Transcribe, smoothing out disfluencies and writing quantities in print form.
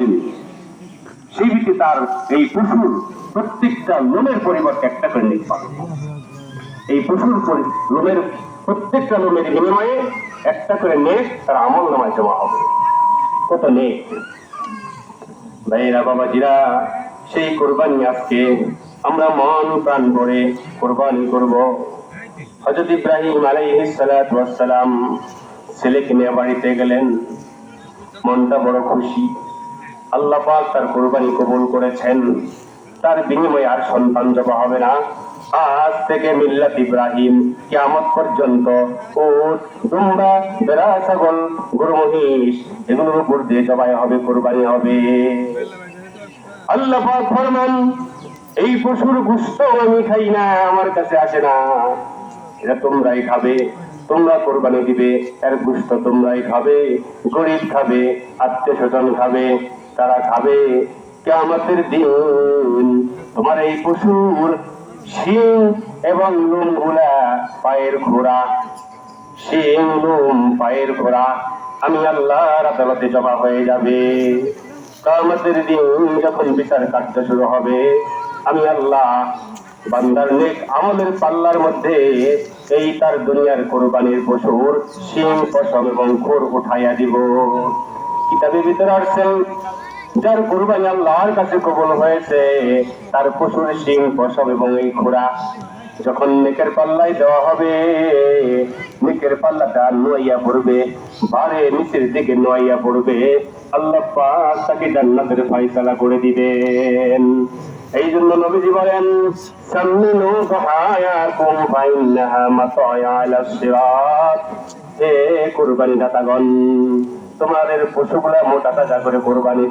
জিনিস। সেই ভিত্তি তার এই পশুর প্রত্যেকটা লোমের পরিবর্তে একটা করে নেক পাবে। এই পশুর লোমের প্রত্যেকটা লোমের বিনিময়ে একটা করে নেক তার আমল নামায় জমা হবে। কত নেক ভাইরা বাবাজিরা, সেই কোরবানি আজকে আমরা মন প্রাণ ভরে কোরবানি করব। হযরত ইব্রাহিম আলাইহিস সালাতু ওয়াস সালাম ছেলেকে নিয়ে বাড়িতে গেলেন, মনটা বড় খুশি। আল্লাহ পাক তার কোরবানি কবুল করেছেন, তার বিনিময়ে আর সন্তান জবা হবে না। আজ থেকে মিল্লাত ইব্রাহিম কিয়ামত পর্যন্ত উট, দুম্বা, ভেড়া, ছাগল, গরু, মহিষ এগুলোর উপর দিয়ে জবাই হবে, কোরবানি হবে। আল্লাহ পাক ফরমান, এই পশুর গোশত আমি খাই না, আমার কাছে আসে না, এটা তোমরাই খাবে, তোমরা কোরবানি দিবে, এর গোশত তোমরাই খাবে, গরিব খাবে, আত্মীয় স্বজন খাবে, তারা খাবে। কিয়ামতের দিন তোমার এই পশুর শিং এবং লোম গুলা, পায়ের খোরা, শিং লোম পায়ের খোরা আমি আল্লাহর আদালতে জমা হয়ে যাবে। কিয়ামতের দিন যখন বিচার কার্য শুরু হবে, আমি আল্লাহ বান্দার নেক আমলের পাল্লার মধ্যে এই তার দুনিয়ার কোরবানির পশুর শিং, পশম এবং খোর উঠাইয়া দিব। কিতাবের ভিতরে আসছেন, যার কোরবানি আল্লাহর কাছে কবুল হয়েছে, তার পশুর শিং, পশম এবং এই খোরা যখন নেকের পাল্লায় দেওয়া হবে, নেকের পাল্লাটা নোয়াইয়া পড়বে, বারে নিচের দিকে নোয়াইয়া পড়বে। আল্লাহ পাক তাকে জান্নাতের ফয়সালা করে দিবেন। এই জন্য নবীজি বলেন, সাম্মিনু দুহায়াকুম ফাইন্নাহা মাতায়া আলাস সিরাত। হে কুরবানি দাতাগণ, তোমাদের পশুগুলা মোটা তাজা করে কোরবানি